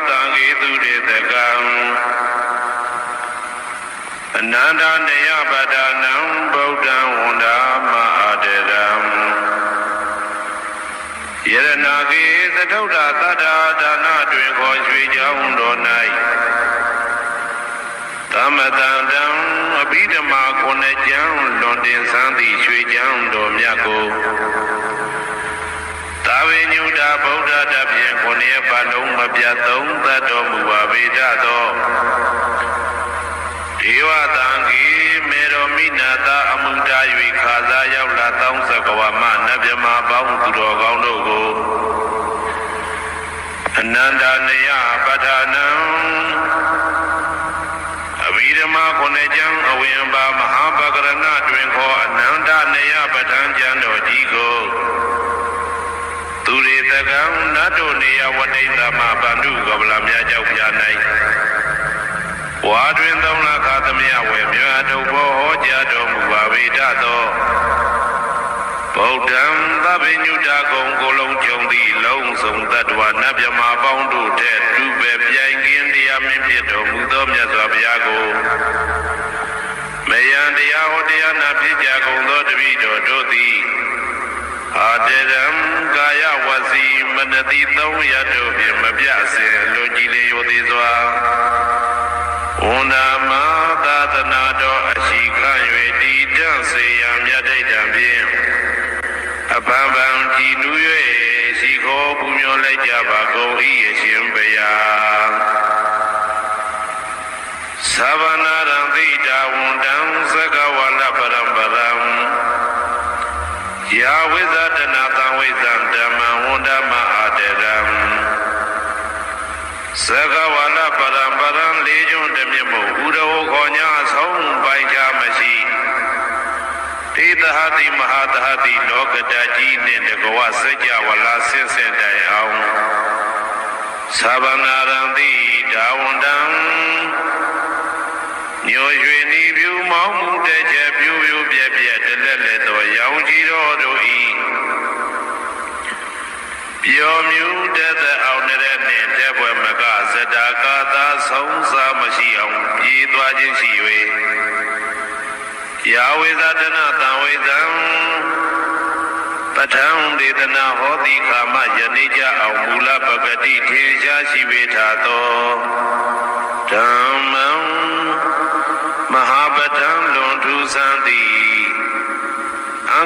တံဂေသူတေတကံအနန္တနေယပဒနံဗုဒ္ဓံဝန္ဒာမအာတရံယရနာကေသထုဒ္ဓသတ္တာဒါနတွင်ခေါ်ရွှေကြောင်းတော်၌သမတန္တံအဘိဓမ္မာခုနှစ်ကျမ်းလွန်တင်ဆန်းသည့်ရွှေကြောင်းတော်မြတ်ကိုသာဝေညုတာဗုဒ္ဓတဖြင့်ခုနှစ်ရက်ပတ်လုံးမပြတ်သုံးသတ်တော်မူပါပေတတ်သောဒေဝတံဂေမေရောမိနာတာအမှုတာ၍ခါစားရောက်လာတောင်းစကဝမနတ်မြမပေါင်းသူတော်ကောင်းတို့ကိုအနန္တနေယပဋ္ဌာနံအဘိဓမ္မာခုနှစ်ကျမ်းအဝင်ပါမဟာပဂရဏတွင်ခေါ်အနန္တနေယပဋ္ဌာန်ကျမ်းတော်ကြီးကိုသူရေတကံနတ်တို့နေယဝတိသမဗန္ဓုကဗလာမြတ်ကြောက်ပြ၌ဝါတွင်သုံးလခါသမယဝေမြတ်တို့ဘောဟောကြားတော်မူပါပေတတ်သောဗုဒ္ဓံသဗ္ဗညုတကုံကိုလုံးကြုံသည့်လုံးစုံတ attva နတ်မြမပေါင်းတို့တဲ့တူပဲပြိုင်ကင်းတရားမင်းဖြစ်တော်မူသောမြတ်စွာဘုရားကိုမယံတရားဟောတရားနာဖြစ်ကြကုန်သောတပည့်တော်တို့သည်အာတရံကာယဝစီမနတိသုံးရတို့ဖြင့်မပြစဉ်လွန်ကြည်လေရိုသေးစွာဝန္ဒာမသာသနာတော်အရှိခံ၍တည်တံ့စေရန်မြတ်ဒိဋ္ဌံဖြင့်အပန်းပန်းကြည်နူး၍ရှိခေါ်ပူမျောလိုက်ကြပါကုန်၏အရှင်ဘုရားသဗ္ဗနာရံသိတာဝန္တံသကဝါလပရံပရံယာဝိဇဒနာသံဝိဇံဓမ္မဝန္ဒမအာတရံသကဝါလပရံပရံလေးကျွန်းတမြတ်မို့ဥရဝခေါ်ညာဆုံးပိုင်ချမရှိတေသဟတိမဟာသဟတိလောကတကြီးနှင့်တကဝစัจ java လာဆင်းဆင်းတိုင်အောင်သဗ္ဗနာရံတိဒါဝန္တံညိုရွှေနီပြူမောင်းမှုတဲ့ချက်ပြူပြူပြက်ပြက်တလက်လက်သောရောင်ကြီးတော်တို့ဤပျော်မြူတဲ့အောင်တဲ့နဲ့တဲ့ဘွယ်မကဇတာကာသာဆုံးစားမရှိအောင်ပြေးသွားခြင်းရှိ၍ယာဝေဇဒနာသံဝေဇံပဋ္ဌံဒေသနာဟောတိခာမယနေ့ကြအောင်မူလပဂတိထေရှားရှိပေထသောဓမ္မံမဟာပဋ္ဌံလွန်ထူးဆန်းသည်